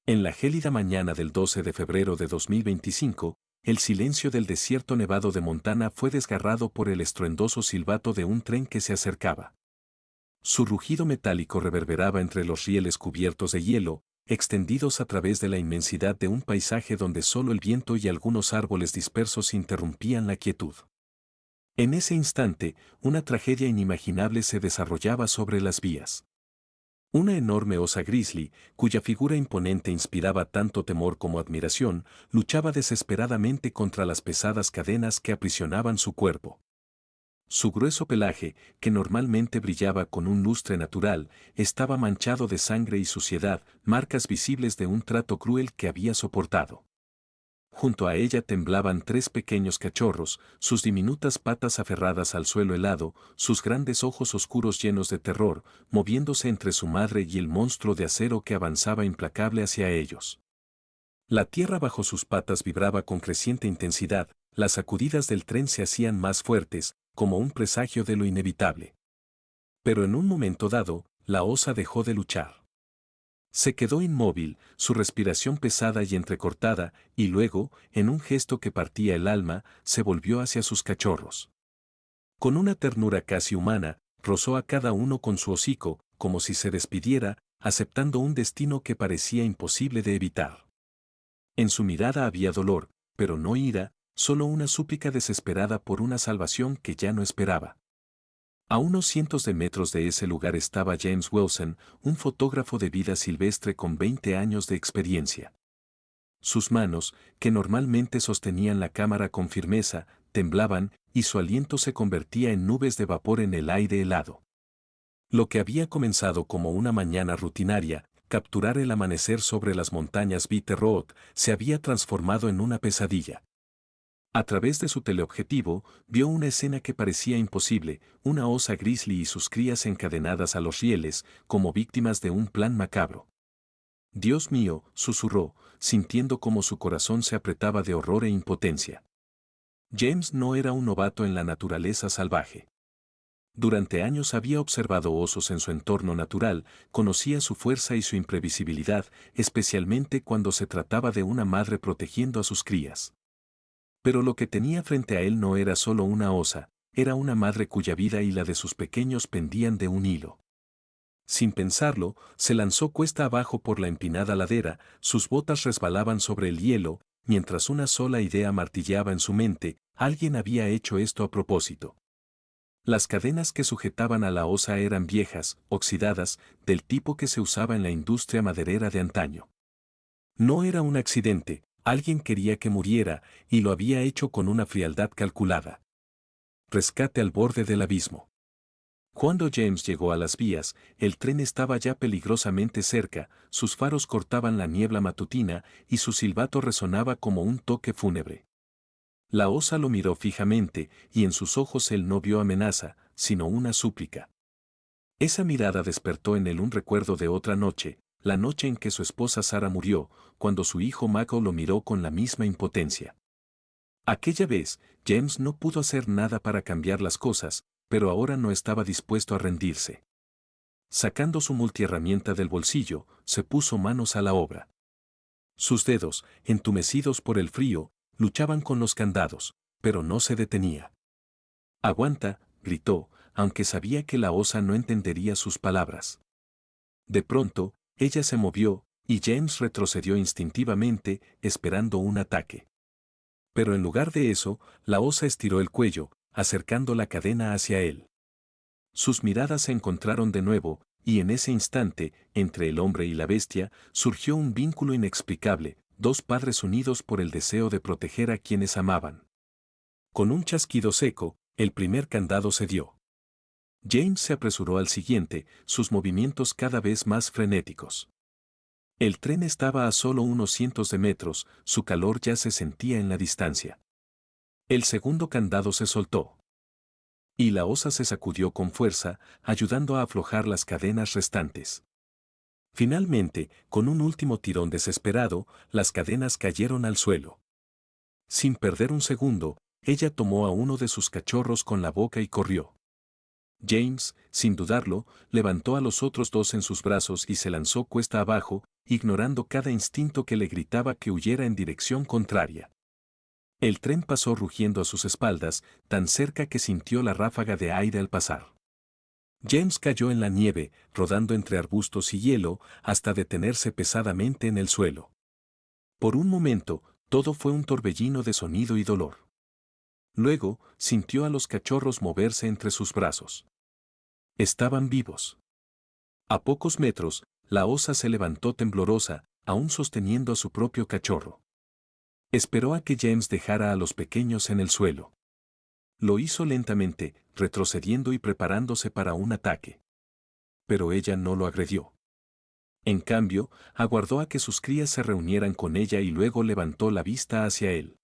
En la gélida mañana del 12 de febrero de 2025, el silencio del desierto nevado de Montana fue desgarrado por el estruendoso silbato de un tren que se acercaba. Su rugido metálico reverberaba entre los rieles cubiertos de hielo, extendidos a través de la inmensidad de un paisaje donde solo el viento y algunos árboles dispersos interrumpían la quietud. En ese instante, una tragedia inimaginable se desarrollaba sobre las vías. Una enorme osa grizzly, cuya figura imponente inspiraba tanto temor como admiración, luchaba desesperadamente contra las pesadas cadenas que aprisionaban su cuerpo. Su grueso pelaje, que normalmente brillaba con un lustre natural, estaba manchado de sangre y suciedad, marcas visibles de un trato cruel que había soportado. Junto a ella temblaban tres pequeños cachorros, sus diminutas patas aferradas al suelo helado, sus grandes ojos oscuros llenos de terror, moviéndose entre su madre y el monstruo de acero que avanzaba implacable hacia ellos. La tierra bajo sus patas vibraba con creciente intensidad, las sacudidas del tren se hacían más fuertes, como un presagio de lo inevitable. Pero en un momento dado, la osa dejó de luchar. Se quedó inmóvil, su respiración pesada y entrecortada, y luego, en un gesto que partía el alma, se volvió hacia sus cachorros. Con una ternura casi humana, rozó a cada uno con su hocico, como si se despidiera, aceptando un destino que parecía imposible de evitar. En su mirada había dolor, pero no ira, solo una súplica desesperada por una salvación que ya no esperaba. A unos cientos de metros de ese lugar estaba James Wilson, un fotógrafo de vida silvestre con 20 años de experiencia. Sus manos, que normalmente sostenían la cámara con firmeza, temblaban, y su aliento se convertía en nubes de vapor en el aire helado. Lo que había comenzado como una mañana rutinaria, capturar el amanecer sobre las montañas Bitter Road, se había transformado en una pesadilla. A través de su teleobjetivo, vio una escena que parecía imposible, una osa grizzly y sus crías encadenadas a los rieles, como víctimas de un plan macabro. Dios mío, susurró, sintiendo cómo su corazón se apretaba de horror e impotencia. James no era un novato en la naturaleza salvaje. Durante años había observado osos en su entorno natural, conocía su fuerza y su imprevisibilidad, especialmente cuando se trataba de una madre protegiendo a sus crías. Pero lo que tenía frente a él no era solo una osa, era una madre cuya vida y la de sus pequeños pendían de un hilo. Sin pensarlo, se lanzó cuesta abajo por la empinada ladera, sus botas resbalaban sobre el hielo, mientras una sola idea martilleaba en su mente: alguien había hecho esto a propósito. Las cadenas que sujetaban a la osa eran viejas, oxidadas, del tipo que se usaba en la industria maderera de antaño. No era un accidente, alguien quería que muriera, y lo había hecho con una frialdad calculada. Rescate al borde del abismo. Cuando James llegó a las vías, el tren estaba ya peligrosamente cerca, sus faros cortaban la niebla matutina y su silbato resonaba como un toque fúnebre. La osa lo miró fijamente, y en sus ojos él no vio amenaza, sino una súplica. Esa mirada despertó en él un recuerdo de otra noche, la noche en que su esposa Sara murió, cuando su hijo Mako lo miró con la misma impotencia. Aquella vez, James no pudo hacer nada para cambiar las cosas, pero ahora no estaba dispuesto a rendirse. Sacando su multiherramienta del bolsillo, se puso manos a la obra. Sus dedos, entumecidos por el frío, luchaban con los candados, pero no se detenía. «Aguanta», gritó, aunque sabía que la osa no entendería sus palabras. De pronto, ella se movió, y James retrocedió instintivamente, esperando un ataque. Pero en lugar de eso, la osa estiró el cuello, acercando la cadena hacia él. Sus miradas se encontraron de nuevo, y en ese instante, entre el hombre y la bestia, surgió un vínculo inexplicable, dos padres unidos por el deseo de proteger a quienes amaban. Con un chasquido seco, el primer candado cedió. James se apresuró al siguiente, sus movimientos cada vez más frenéticos. El tren estaba a solo unos cientos de metros, su calor ya se sentía en la distancia. El segundo candado se soltó. Y la osa se sacudió con fuerza, ayudando a aflojar las cadenas restantes. Finalmente, con un último tirón desesperado, las cadenas cayeron al suelo. Sin perder un segundo, ella tomó a uno de sus cachorros con la boca y corrió. James, sin dudarlo, levantó a los otros dos en sus brazos y se lanzó cuesta abajo, ignorando cada instinto que le gritaba que huyera en dirección contraria. El tren pasó rugiendo a sus espaldas, tan cerca que sintió la ráfaga de aire al pasar. James cayó en la nieve, rodando entre arbustos y hielo, hasta detenerse pesadamente en el suelo. Por un momento, todo fue un torbellino de sonido y dolor. Luego, sintió a los cachorros moverse entre sus brazos. Estaban vivos. A pocos metros, la osa se levantó temblorosa, aún sosteniendo a su propio cachorro. Esperó a que James dejara a los pequeños en el suelo. Lo hizo lentamente, retrocediendo y preparándose para un ataque. Pero ella no lo agredió. En cambio, aguardó a que sus crías se reunieran con ella y luego levantó la vista hacia él.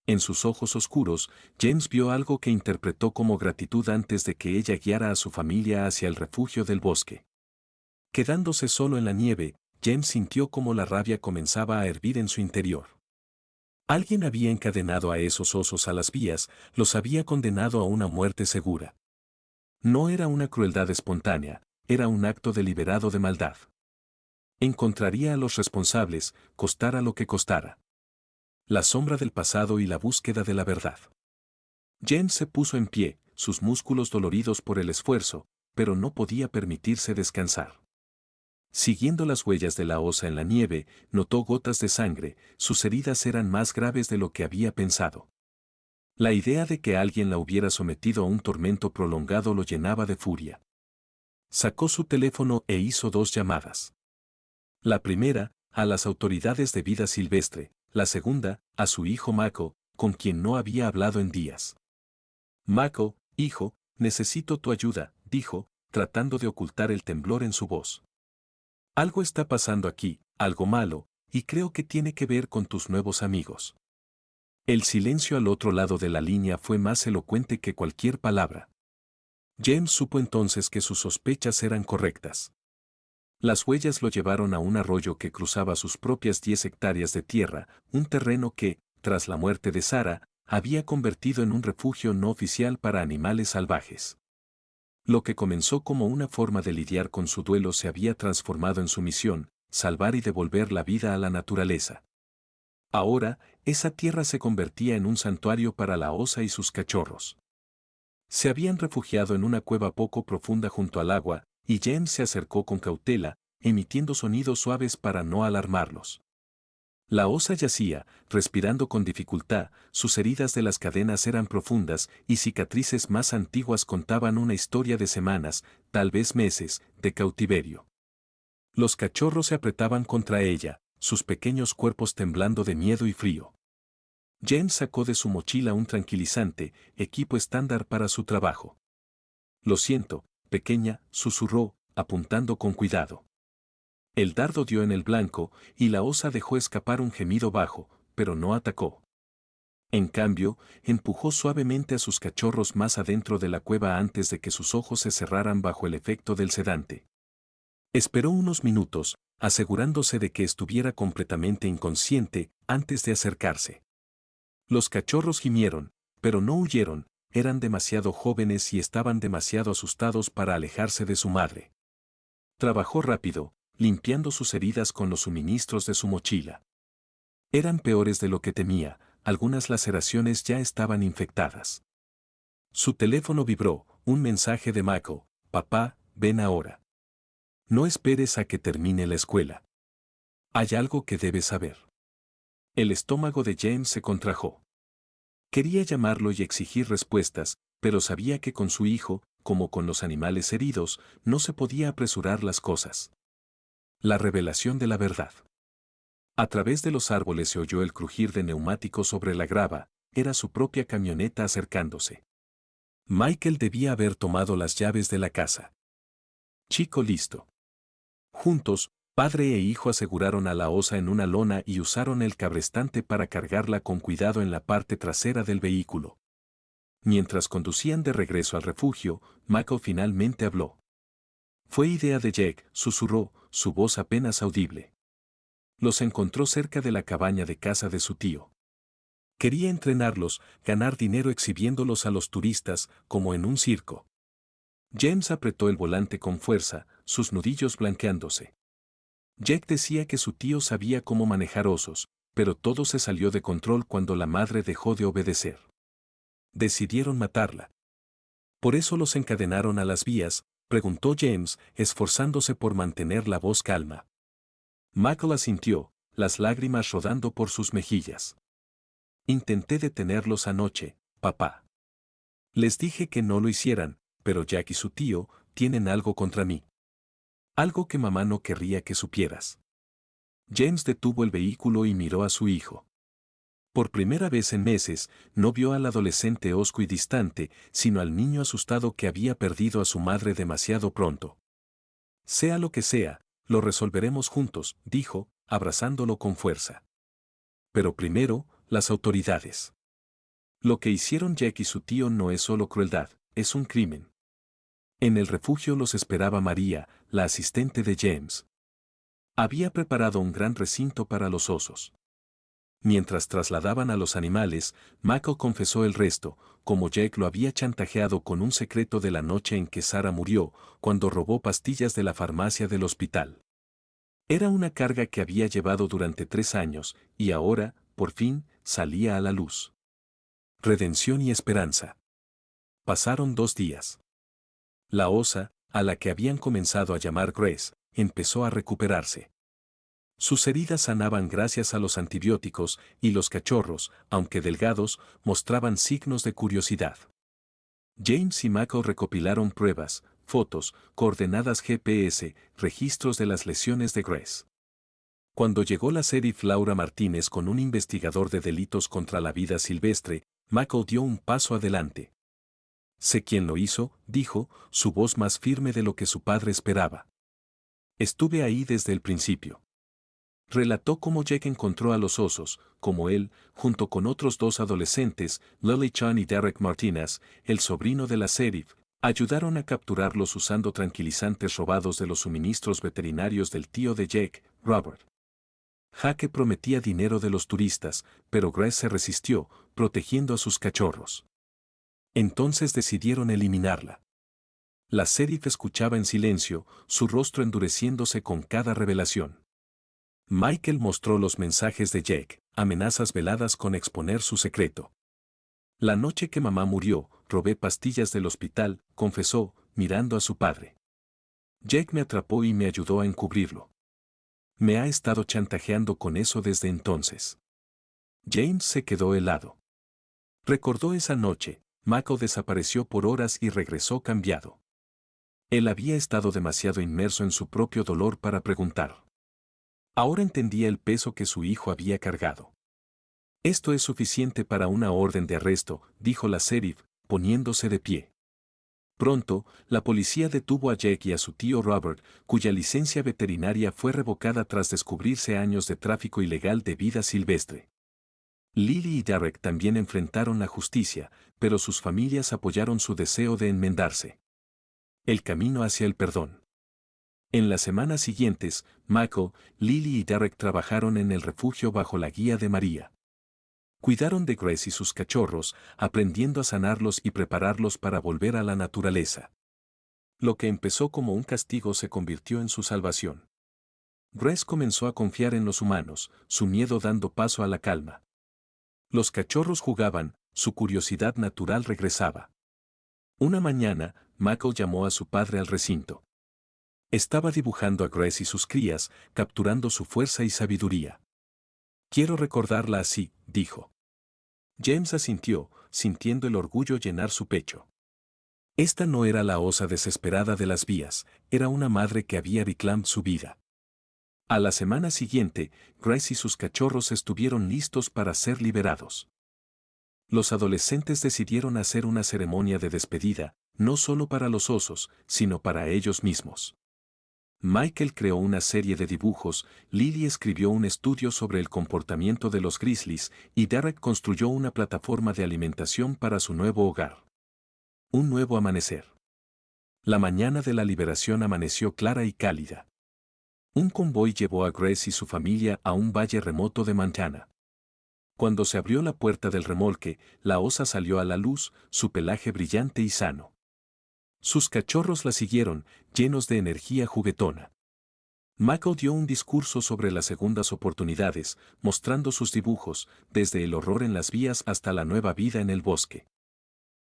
En sus ojos oscuros, James vio algo que interpretó como gratitud antes de que ella guiara a su familia hacia el refugio del bosque. Quedándose solo en la nieve, James sintió como la rabia comenzaba a hervir en su interior. Alguien había encadenado a esos osos a las vías, los había condenado a una muerte segura. No era una crueldad espontánea, era un acto deliberado de maldad. Encontraría a los responsables, costara lo que costara. La sombra del pasado y la búsqueda de la verdad. James se puso en pie, sus músculos doloridos por el esfuerzo, pero no podía permitirse descansar. Siguiendo las huellas de la osa en la nieve, notó gotas de sangre, sus heridas eran más graves de lo que había pensado. La idea de que alguien la hubiera sometido a un tormento prolongado lo llenaba de furia. Sacó su teléfono e hizo 2 llamadas. La primera, a las autoridades de vida silvestre, la segunda, a su hijo Mako, con quien no había hablado en días. Mako, hijo, necesito tu ayuda, dijo, tratando de ocultar el temblor en su voz. Algo está pasando aquí, algo malo, y creo que tiene que ver con tus nuevos amigos. El silencio al otro lado de la línea fue más elocuente que cualquier palabra. James supo entonces que sus sospechas eran correctas. Las huellas lo llevaron a un arroyo que cruzaba sus propias 10 hectáreas de tierra, un terreno que, tras la muerte de Sarah, había convertido en un refugio no oficial para animales salvajes. Lo que comenzó como una forma de lidiar con su duelo se había transformado en su misión, salvar y devolver la vida a la naturaleza. Ahora, esa tierra se convertía en un santuario para la osa y sus cachorros. Se habían refugiado en una cueva poco profunda junto al agua, y James se acercó con cautela, emitiendo sonidos suaves para no alarmarlos. La osa yacía, respirando con dificultad, sus heridas de las cadenas eran profundas y cicatrices más antiguas contaban una historia de semanas, tal vez meses, de cautiverio. Los cachorros se apretaban contra ella, sus pequeños cuerpos temblando de miedo y frío. James sacó de su mochila un tranquilizante, equipo estándar para su trabajo. Lo siento, pequeña, susurró, apuntando con cuidado. El dardo dio en el blanco, y la osa dejó escapar un gemido bajo, pero no atacó. En cambio, empujó suavemente a sus cachorros más adentro de la cueva antes de que sus ojos se cerraran bajo el efecto del sedante. Esperó unos minutos, asegurándose de que estuviera completamente inconsciente antes de acercarse. Los cachorros gimieron, pero no huyeron, eran demasiado jóvenes y estaban demasiado asustados para alejarse de su madre. Trabajó rápido, limpiando sus heridas con los suministros de su mochila. Eran peores de lo que temía, algunas laceraciones ya estaban infectadas. Su teléfono vibró, un mensaje de Mako: papá, ven ahora. No esperes a que termine la escuela. Hay algo que debes saber. El estómago de James se contrajo. Quería llamarlo y exigir respuestas, pero sabía que con su hijo, como con los animales heridos, no se podía apresurar las cosas. La revelación de la verdad. A través de los árboles se oyó el crujir de neumáticos sobre la grava, era su propia camioneta acercándose. Michael debía haber tomado las llaves de la casa. Chico listo. Juntos, padre e hijo aseguraron a la osa en una lona y usaron el cabrestante para cargarla con cuidado en la parte trasera del vehículo. Mientras conducían de regreso al refugio, Mako finalmente habló. Fue idea de Jake, susurró, su voz apenas audible. Los encontró cerca de la cabaña de casa de su tío. Quería entrenarlos, ganar dinero exhibiéndolos a los turistas, como en un circo. James apretó el volante con fuerza, sus nudillos blanqueándose. Jack decía que su tío sabía cómo manejar osos, pero todo se salió de control cuando la madre dejó de obedecer. Decidieron matarla. ¿Por eso los encadenaron a las vías?, preguntó James, esforzándose por mantener la voz calma. Michael asintió, las lágrimas rodando por sus mejillas. Intenté detenerlos anoche, papá. Les dije que no lo hicieran, pero Jack y su tío tienen algo contra mí. Algo que mamá no querría que supieras. James detuvo el vehículo y miró a su hijo. Por primera vez en meses, no vio al adolescente hosco y distante, sino al niño asustado que había perdido a su madre demasiado pronto. Sea lo que sea, lo resolveremos juntos, dijo, abrazándolo con fuerza. Pero primero, las autoridades. Lo que hicieron Jack y su tío no es solo crueldad, es un crimen. En el refugio los esperaba María, la asistente de James. Había preparado un gran recinto para los osos. Mientras trasladaban a los animales, Michael confesó el resto, como Jack lo había chantajeado con un secreto de la noche en que Sarah murió, cuando robó pastillas de la farmacia del hospital. Era una carga que había llevado durante 3 años, y ahora, por fin, salía a la luz. Redención y esperanza. Pasaron 2 días. La osa, a la que habían comenzado a llamar Grace, empezó a recuperarse. Sus heridas sanaban gracias a los antibióticos, y los cachorros, aunque delgados, mostraban signos de curiosidad. James y Michael recopilaron pruebas, fotos, coordenadas GPS, registros de las lesiones de Grace. Cuando llegó la sheriff Laura Martínez con un investigador de delitos contra la vida silvestre, Michael dio un paso adelante. Sé quién lo hizo, dijo, su voz más firme de lo que su padre esperaba. Estuve ahí desde el principio. Relató cómo Jack encontró a los osos, como él, junto con otros 2 adolescentes, Lily Chan y Derek Martinez, el sobrino de la sheriff, ayudaron a capturarlos usando tranquilizantes robados de los suministros veterinarios del tío de Jack, Robert. Jaque prometía dinero de los turistas, pero Grace se resistió, protegiendo a sus cachorros. Entonces decidieron eliminarla. La sheriff escuchaba en silencio, su rostro endureciéndose con cada revelación. Michael mostró los mensajes de Jack, amenazas veladas con exponer su secreto. La noche que mamá murió, robé pastillas del hospital, confesó, mirando a su padre. Jack me atrapó y me ayudó a encubrirlo. Me ha estado chantajeando con eso desde entonces. James se quedó helado. Recordó esa noche, Michael desapareció por horas y regresó cambiado. Él había estado demasiado inmerso en su propio dolor para preguntar. Ahora entendía el peso que su hijo había cargado. Esto es suficiente para una orden de arresto, dijo la sheriff, poniéndose de pie. Pronto, la policía detuvo a Jack y a su tío Robert, cuya licencia veterinaria fue revocada tras descubrirse años de tráfico ilegal de vida silvestre. Lily y Derek también enfrentaron la justicia, pero sus familias apoyaron su deseo de enmendarse. El camino hacia el perdón. En las semanas siguientes, Michael, Lily y Derek trabajaron en el refugio bajo la guía de María. Cuidaron de Grace y sus cachorros, aprendiendo a sanarlos y prepararlos para volver a la naturaleza. Lo que empezó como un castigo se convirtió en su salvación. Grace comenzó a confiar en los humanos, su miedo dando paso a la calma. Los cachorros jugaban, su curiosidad natural regresaba. Una mañana, Michael llamó a su padre al recinto. Estaba dibujando a Grace y sus crías, capturando su fuerza y sabiduría. Quiero recordarla así, dijo. James asintió, sintiendo el orgullo llenar su pecho. Esta no era la osa desesperada de las vías, era una madre que había reclamado su vida. A la semana siguiente, Grace y sus cachorros estuvieron listos para ser liberados. Los adolescentes decidieron hacer una ceremonia de despedida, no solo para los osos, sino para ellos mismos. Michael creó una serie de dibujos, Lily escribió un estudio sobre el comportamiento de los grizzlies y Derek construyó una plataforma de alimentación para su nuevo hogar. Un nuevo amanecer. La mañana de la liberación amaneció clara y cálida. Un convoy llevó a Grace y su familia a un valle remoto de Montana. Cuando se abrió la puerta del remolque, la osa salió a la luz, su pelaje brillante y sano. Sus cachorros la siguieron, llenos de energía juguetona. Michael dio un discurso sobre las segundas oportunidades, mostrando sus dibujos, desde el horror en las vías hasta la nueva vida en el bosque.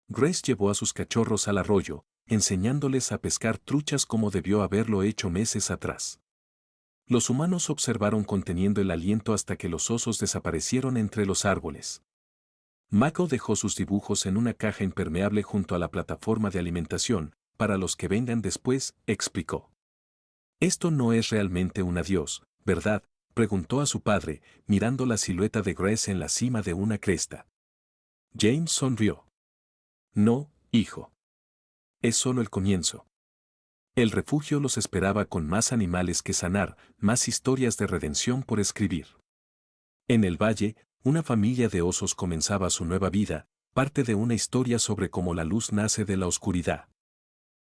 Grace llevó a sus cachorros al arroyo, enseñándoles a pescar truchas como debió haberlo hecho meses atrás. Los humanos observaron conteniendo el aliento hasta que los osos desaparecieron entre los árboles. Michael dejó sus dibujos en una caja impermeable junto a la plataforma de alimentación, para los que vengan después, explicó. Esto no es realmente un adiós, ¿verdad?, preguntó a su padre, mirando la silueta de Grace en la cima de una cresta. James sonrió. No, hijo. Es solo el comienzo. El refugio los esperaba con más animales que sanar, más historias de redención por escribir. En el valle, una familia de osos comenzaba su nueva vida, parte de una historia sobre cómo la luz nace de la oscuridad.